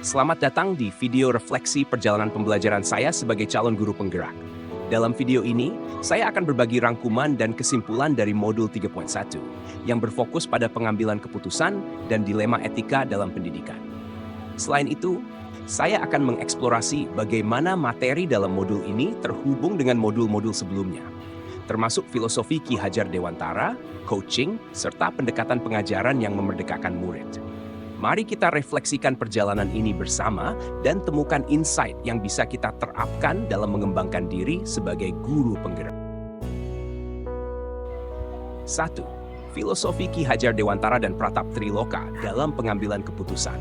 Selamat datang di video refleksi perjalanan pembelajaran saya sebagai calon guru penggerak. Dalam video ini, saya akan berbagi rangkuman dan kesimpulan dari modul 3.1 yang berfokus pada pengambilan keputusan dan dilema etika dalam pendidikan. Selain itu, saya akan mengeksplorasi bagaimana materi dalam modul ini terhubung dengan modul-modul sebelumnya, termasuk filosofi Ki Hajar Dewantara, coaching, serta pendekatan pengajaran yang memerdekakan murid. Mari kita refleksikan perjalanan ini bersama dan temukan insight yang bisa kita terapkan dalam mengembangkan diri sebagai guru penggerak. 1. Filosofi Ki Hajar Dewantara dan Pratap Triloka dalam pengambilan keputusan.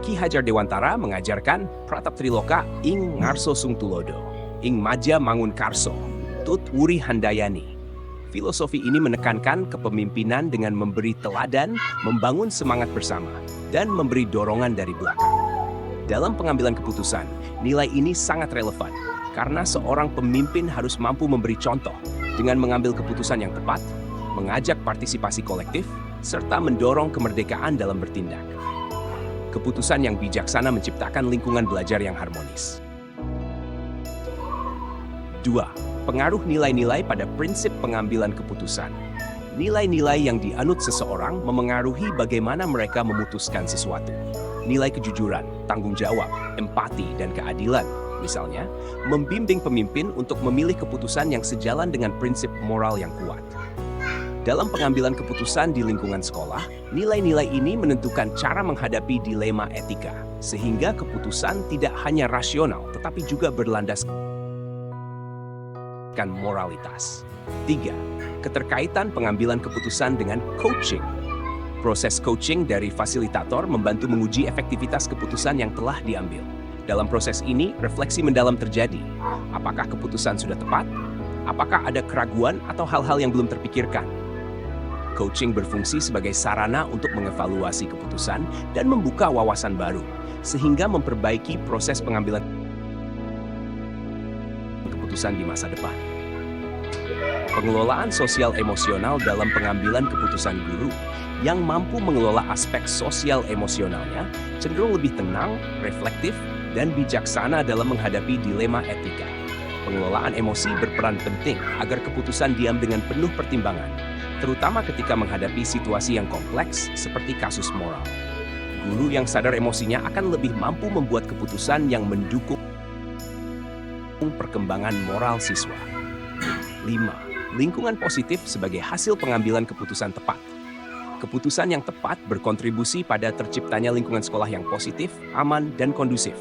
Ki Hajar Dewantara mengajarkan Pratap Triloka ing ngarso sung tulodo, ing maja mangun karso, tut wuri handayani. Filosofi ini menekankan kepemimpinan dengan memberi teladan, membangun semangat bersama, dan memberi dorongan dari belakang. Dalam pengambilan keputusan, nilai ini sangat relevan karena seorang pemimpin harus mampu memberi contoh dengan mengambil keputusan yang tepat, mengajak partisipasi kolektif, serta mendorong kemerdekaan dalam bertindak. Keputusan yang bijaksana menciptakan lingkungan belajar yang harmonis. 2. Pengaruh nilai-nilai pada prinsip pengambilan keputusan. Nilai-nilai yang dianut seseorang memengaruhi bagaimana mereka memutuskan sesuatu. Nilai kejujuran, tanggung jawab, empati, dan keadilan, misalnya, membimbing pemimpin untuk memilih keputusan yang sejalan dengan prinsip moral yang kuat. Dalam pengambilan keputusan di lingkungan sekolah, nilai-nilai ini menentukan cara menghadapi dilema etika, sehingga keputusan tidak hanya rasional, tetapi juga berlandaskan moralitas. 3. Keterkaitan pengambilan keputusan dengan coaching. Proses coaching dari fasilitator membantu menguji efektivitas keputusan yang telah diambil. Dalam proses ini, refleksi mendalam terjadi. Apakah keputusan sudah tepat? Apakah ada keraguan atau hal-hal yang belum terpikirkan? Coaching berfungsi sebagai sarana untuk mengevaluasi keputusan dan membuka wawasan baru, sehingga memperbaiki proses pengambilan keputusan di masa depan. Pengelolaan sosial emosional dalam pengambilan keputusan guru yang mampu mengelola aspek sosial emosionalnya cenderung lebih tenang, reflektif, dan bijaksana dalam menghadapi dilema etika. Pengelolaan emosi berperan penting agar keputusan diam dengan penuh pertimbangan, terutama ketika menghadapi situasi yang kompleks seperti kasus moral. Guru yang sadar emosinya akan lebih mampu membuat keputusan yang mendukung perkembangan moral siswa. 5. Lingkungan positif sebagai hasil pengambilan keputusan tepat. Keputusan yang tepat berkontribusi pada terciptanya lingkungan sekolah yang positif, aman, dan kondusif.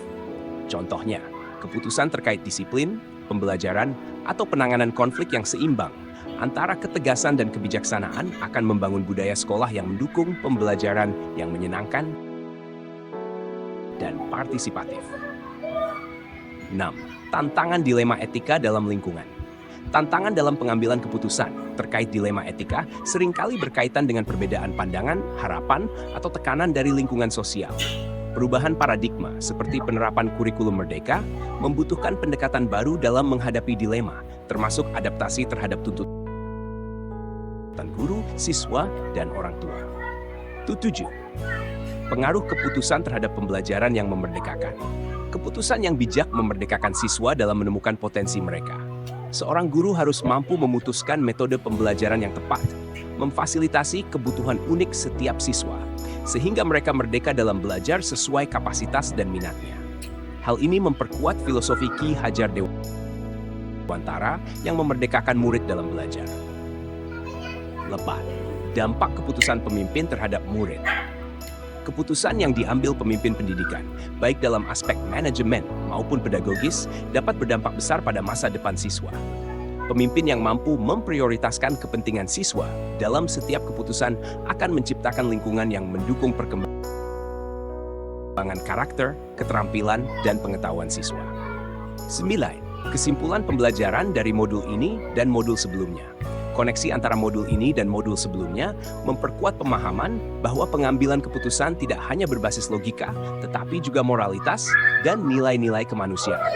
Contohnya, keputusan terkait disiplin, pembelajaran, atau penanganan konflik yang seimbang antara ketegasan dan kebijaksanaan akan membangun budaya sekolah yang mendukung pembelajaran yang menyenangkan dan partisipatif. 6. Tantangan dilema etika dalam lingkungan. Tantangan dalam pengambilan keputusan terkait dilema etika seringkali berkaitan dengan perbedaan pandangan, harapan, atau tekanan dari lingkungan sosial. Perubahan paradigma seperti penerapan kurikulum merdeka membutuhkan pendekatan baru dalam menghadapi dilema, termasuk adaptasi terhadap tuntutan guru, siswa, dan orang tua. 7. Pengaruh keputusan terhadap pembelajaran yang memerdekakan. Keputusan yang bijak memerdekakan siswa dalam menemukan potensi mereka. Seorang guru harus mampu memutuskan metode pembelajaran yang tepat, memfasilitasi kebutuhan unik setiap siswa, sehingga mereka merdeka dalam belajar sesuai kapasitas dan minatnya. Hal ini memperkuat filosofi Ki Hajar Dewantara yang memerdekakan murid dalam belajar. 8. Dampak keputusan pemimpin terhadap murid. Keputusan yang diambil pemimpin pendidikan, baik dalam aspek manajemen maupun pedagogis, dapat berdampak besar pada masa depan siswa. Pemimpin yang mampu memprioritaskan kepentingan siswa dalam setiap keputusan akan menciptakan lingkungan yang mendukung perkembangan karakter, keterampilan, dan pengetahuan siswa. 9. Kesimpulan pembelajaran dari modul ini dan modul sebelumnya. Koneksi antara modul ini dan modul sebelumnya memperkuat pemahaman bahwa pengambilan keputusan tidak hanya berbasis logika, tetapi juga moralitas dan nilai-nilai kemanusiaan.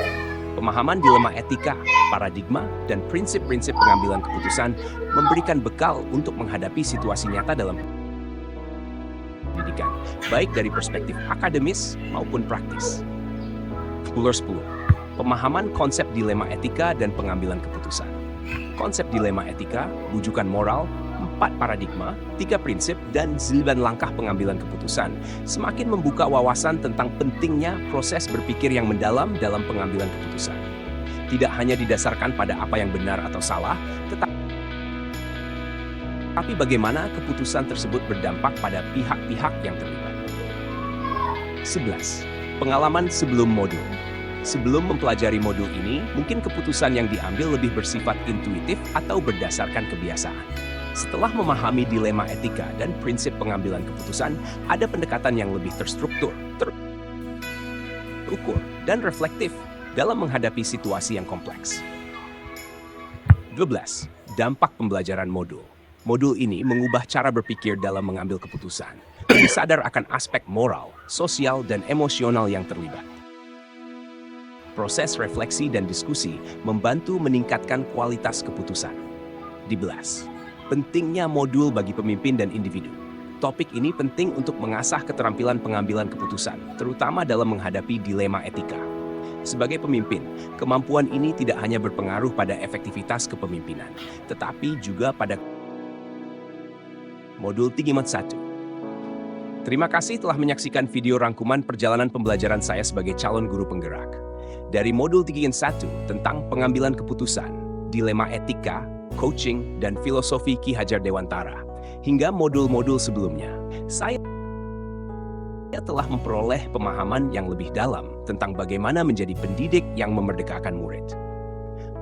Pemahaman dilema etika, paradigma, dan prinsip-prinsip pengambilan keputusan memberikan bekal untuk menghadapi situasi nyata dalam pendidikan pendidikan, baik dari perspektif akademis maupun praktis. 10. Pemahaman konsep dilema etika dan pengambilan keputusan. Konsep dilema etika, rujukan moral, 4 paradigma, 3 prinsip, dan 9 langkah pengambilan keputusan semakin membuka wawasan tentang pentingnya proses berpikir yang mendalam dalam pengambilan keputusan. Tidak hanya didasarkan pada apa yang benar atau salah, tetapi bagaimana keputusan tersebut berdampak pada pihak-pihak yang terlibat. 11. Pengalaman sebelum modul. Sebelum mempelajari modul ini, mungkin keputusan yang diambil lebih bersifat intuitif atau berdasarkan kebiasaan. Setelah memahami dilema etika dan prinsip pengambilan keputusan, ada pendekatan yang lebih terstruktur, terukur, dan reflektif dalam menghadapi situasi yang kompleks. 12. Dampak pembelajaran modul. Modul ini mengubah cara berpikir dalam mengambil keputusan. Lebih sadar akan aspek moral, sosial, dan emosional yang terlibat. Proses refleksi dan diskusi membantu meningkatkan kualitas keputusan. 12. Pentingnya modul bagi pemimpin dan individu. Topik ini penting untuk mengasah keterampilan pengambilan keputusan, terutama dalam menghadapi dilema etika. Sebagai pemimpin, kemampuan ini tidak hanya berpengaruh pada efektivitas kepemimpinan, tetapi juga pada modul Tinggimat 1. Terima kasih telah menyaksikan video rangkuman perjalanan pembelajaran saya sebagai calon guru penggerak. Dari modul Tinggimat 1 tentang pengambilan keputusan, dilema etika, coaching, dan filosofi Ki Hajar Dewantara, hingga modul-modul sebelumnya, saya telah memperoleh pemahaman yang lebih dalam tentang bagaimana menjadi pendidik yang memerdekakan murid.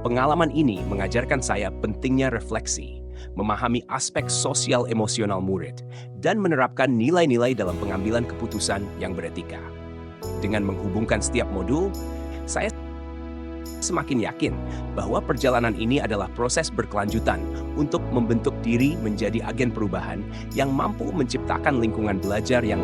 Pengalaman ini mengajarkan saya pentingnya refleksi, memahami aspek sosial emosional murid, dan menerapkan nilai-nilai dalam pengambilan keputusan yang beretika. Dengan menghubungkan setiap modul, saya semakin yakin bahwa perjalanan ini adalah proses berkelanjutan untuk membentuk diri menjadi agen perubahan yang mampu menciptakan lingkungan belajar yang